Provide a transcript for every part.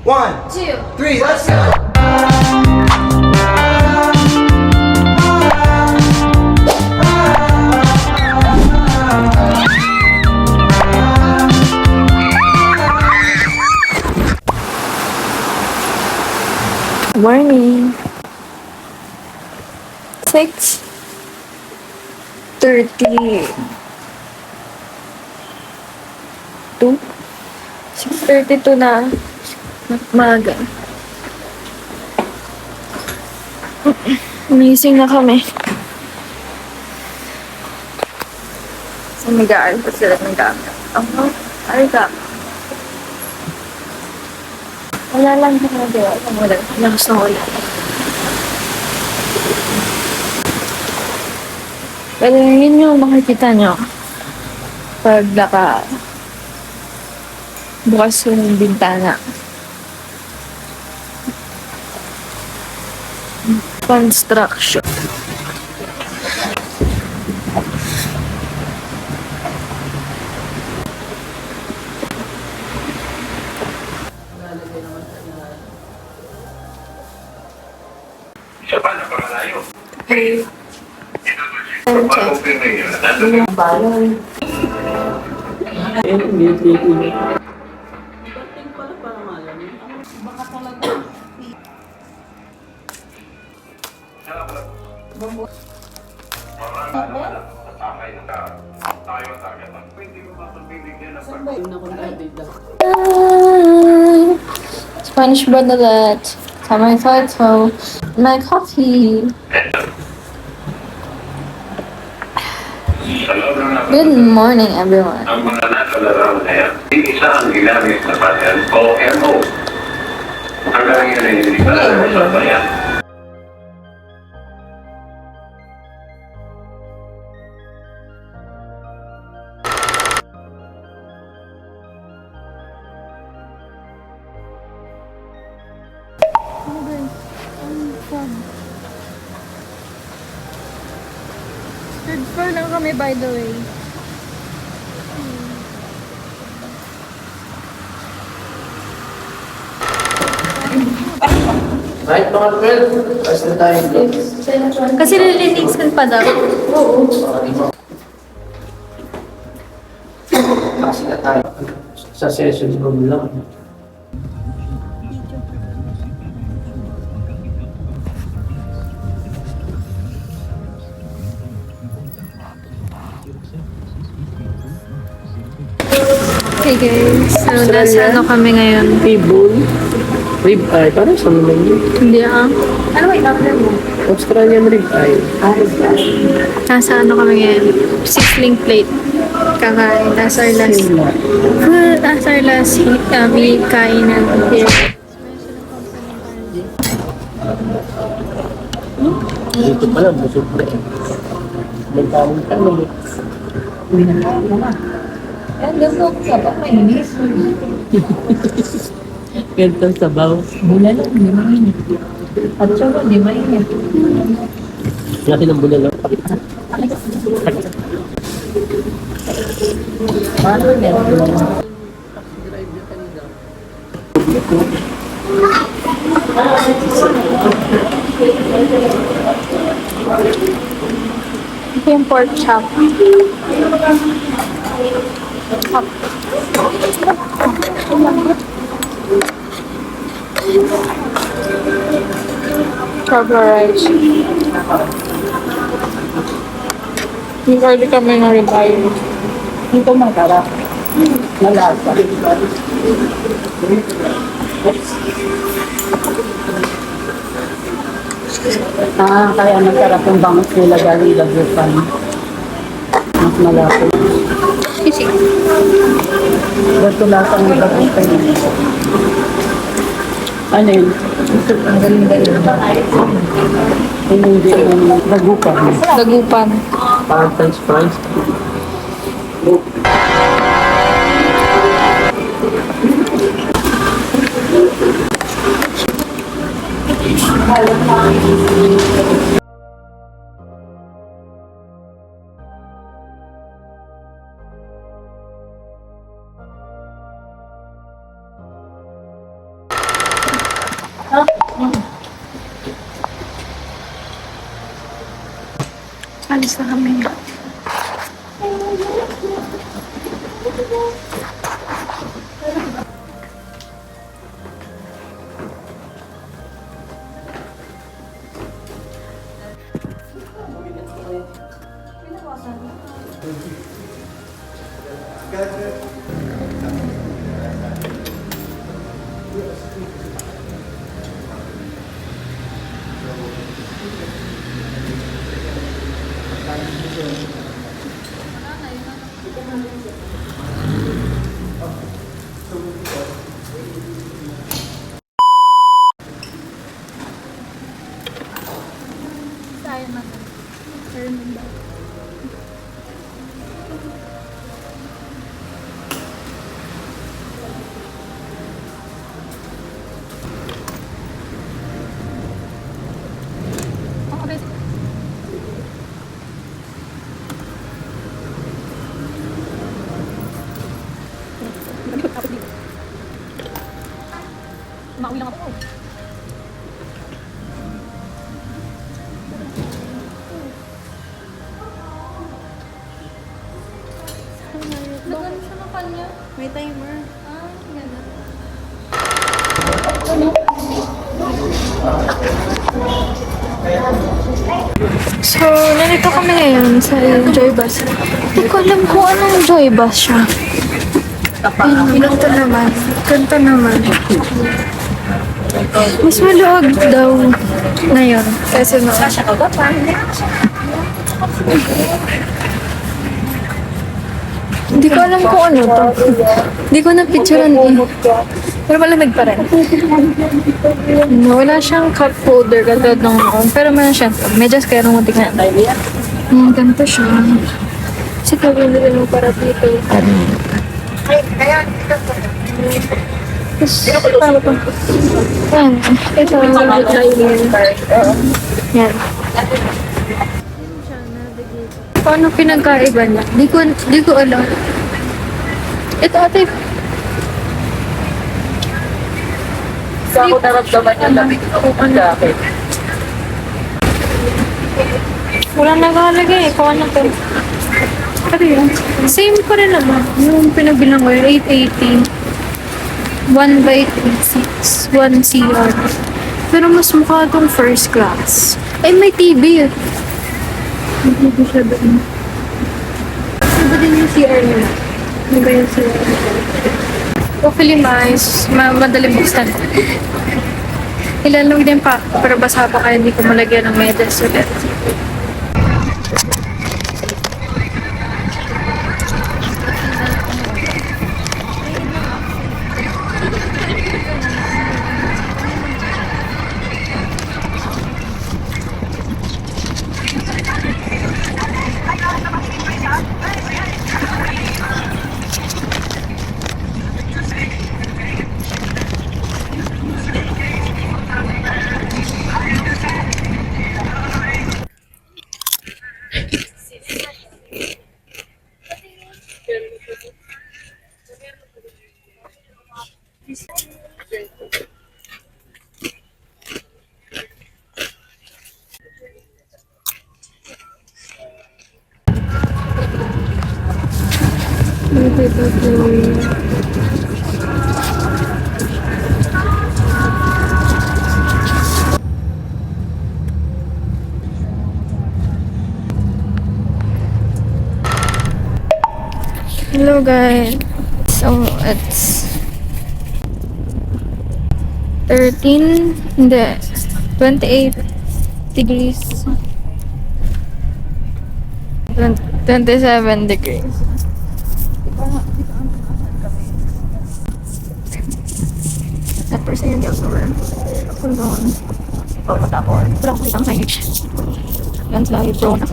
One, two, three, let's go! Morning. 6:30. 6:32 na. Maga. Amazing na kami. So, mag-aaral pa sila ng gamit. Ako, ay ka. Wala lang na diba? Wala. Lakas na wala. Pero yun yung makikita nyo. Pag bukas yung bintana. Construction. Siya pa, napakalayo. Okay. Para confirming yun. Nandun yung Balon. Spanish Badolet. Tamay Toto. My coffee. Good morning, everyone. Ang mga nasa larawan na yan, isa ang ginamit na pattern o MO. Hanggang yun ay hindi pa alam sa bayan. Third floor lang kami, by the way. Right, mga 12. Ayos na tayo. Kasi lilinisan pa daw. Oo. Kasi na tayo. Sa session room lang. Okay guys, so nasa ano kami ngayon? Table. Rib eye. Parang sa naman yun. Hindi ah. Ano ba in-order mo? Australian rib eye. Nasa ano kami ngayon? Sizzling plate. Kakain. That's our last. That's our last kainan here. Dito pa lang, busog na eh. May kanin ka naman. Gantong sabaw. Bulalo, di mainit. At saka, di mainit. Laki ng bulalo. Paano yan? Ito yung pork chop. Crabber rice. Nag-order kami ng ribeye. Ito masarap. Malasa. Kaya masarap yung bangus nila galing Lagupan. Mas malapit. Sisig. Ba't lasa ng Lagupan yun? Ano yun? Ang galing-galing. Hindi yung Lagupan. Dagupan. Parang French fries. Alis na kami. Sayang naman. Sayang naman. Okay. Mauwi lang ako. Nagano siya ng kanya? May timer. Ah, gano'n. So, nandito kami ngayon sa Joy Bus. Hindi ko alam kung anong Joy Bus siya. Ganito naman. Ganito naman. Mas maluwag daw ngayon. Kasi no. Hindi ko alam kung ano to. Hindi ko na-picturean eh. Pero malamig pa rin. Wala siyang cup holder katulad ng noon. Pero meron siya. Medyas kaya nung tingnan. Ganito siya. Kasi kawin nila mo para dito. Tapos, paano pa? Yan. Ito. Yan. Paano pinagkaiba niya? Di ko alam. Ito ate. Sa ako naramdaman niya lamig ako ang jacket. Wala nakalagay. Kung ano to. Ano yun? Same pa rin naman. Yung pinagbilang ko yun, 880. 1 by 86. 1 CR. Pero mas mukha itong first class. Ay, may TV. May TV siya doon. Ano ba din yung CR nila? Ano ba yung CR nila? Hopefully, madali buksan. Ilalawag din pa. Pero basa pa kaya hindi ko malagyan ng medyas ulit. Hello guys. So it's 28 degrees. 27 degrees. At first yung October. Hold on. Tapos, wala ko isang signage. Yan sila yung Pro na.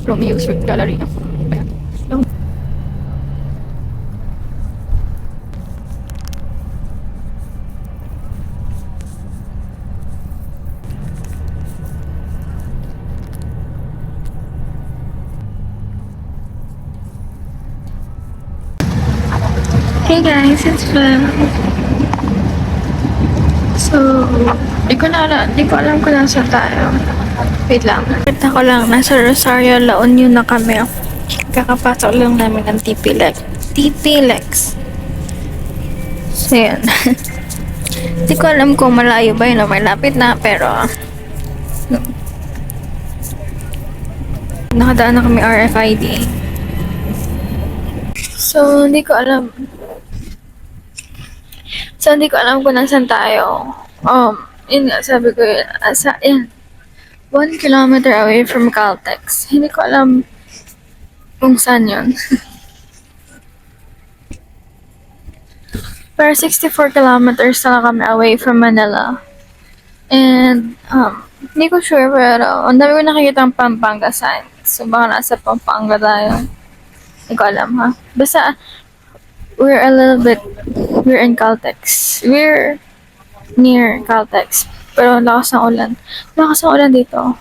Pro Music Gallery. Ayan. Hey guys, it's Flam. So, So, di ko alam kung nasa tayo. Wait lang. Kita ko lang, nasa Rosario, La Union na kami. Kakapasok lang namin ng TP Lex. TP Lex. So, yun. Di ko alam kung malayo ba yun o malapit na, pero nakadaan na kami RFID. So, hindi ko alam. Kung nasan tayo. Yun nga, sabi ko yun. Yan. 1 kilometer away from Caltex. Hindi ko alam kung saan yun. Pero 64 kilometers na lang kami away from Manila. And, hindi ko sure, pero ang dami ko nakikita ang Pampanga sign. So, baka nasa Pampanga tayo. Hindi ko alam, ha? Basta, we're in Caltex. We're near Caltex. Pero lakas ng ulan. Lakas ng ulan dito.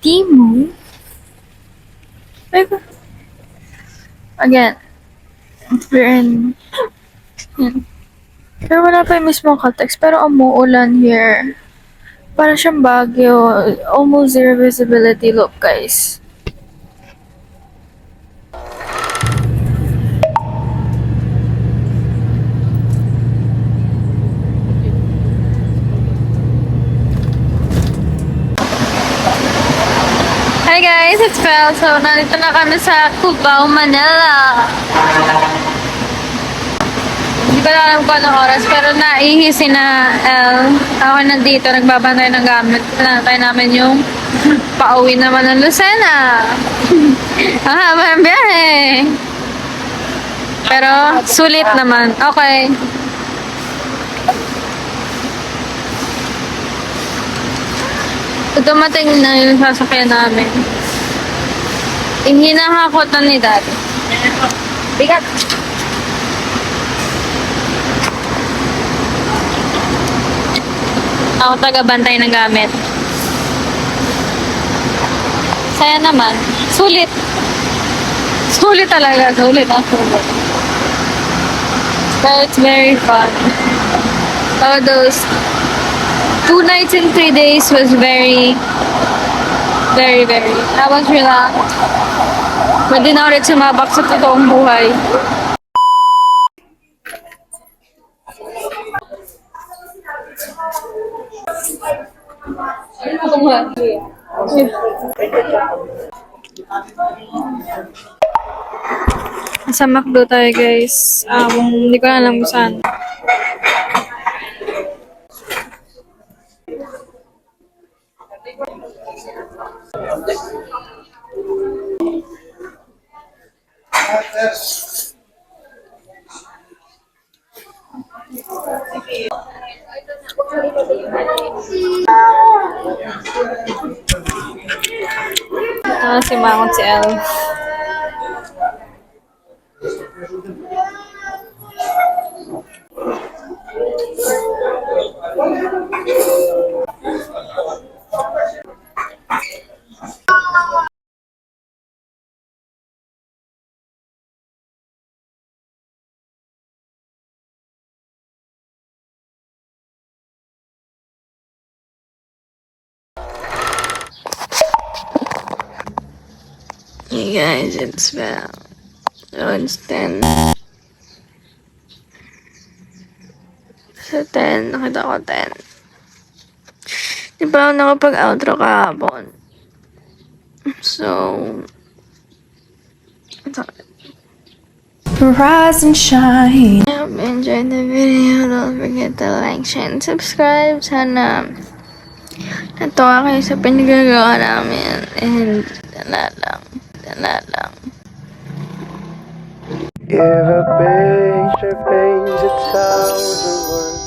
Timo? Again, we're in... Yan. Pero wala pa yung mismong Caltex. Pero umuulan here. Para siyang Baguio. Almost zero visibility. Look, guys. Hi guys, it's Belle. So, nandito na kami sa Cubao, Manila. Hindi ko alam kung anong oras, pero naihisi na El. Ako nandito, nagbabantay ng gamit. Pinantay namin yung pauwi naman ng Lucena. Ang haba ng biyahe. Pero, sulit naman. Okay. Dumating na yung sasakyan namin. Hinahakot na ni Daddy. Bigat! Ako taga-bantay ng gamit. Saya naman. Sulit. Sulit talaga. Sulit ang sulit. But it's very fun. All those 2 nights and 3 days was very, I was relaxed. Pwede na ulit sumabak sa totoong buhay. Sa McDo tayo guys. Hindi ko na alam kung saan. Si Mangot si El. Hey guys, it's Val. So it's 10. So 10, nakita ko 10. Di ba ako nakapag-outro kahapon? So, rise and shine. I hope you enjoyed the video. Don't forget to like, share, and subscribe. Sana natuwa kayo sa pinagagawa namin. And tala lang. If a picture paints 1,000 words,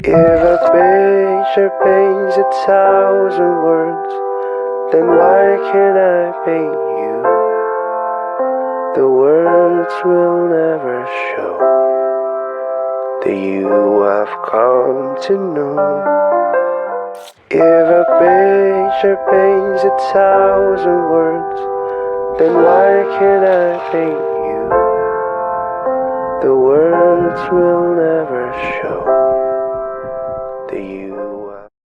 if a picture paints 1,000 words, then why can't I paint you? The words will never show the you I've come to know. If a picture paints 1,000 words, then why can't I paint you? The words will never show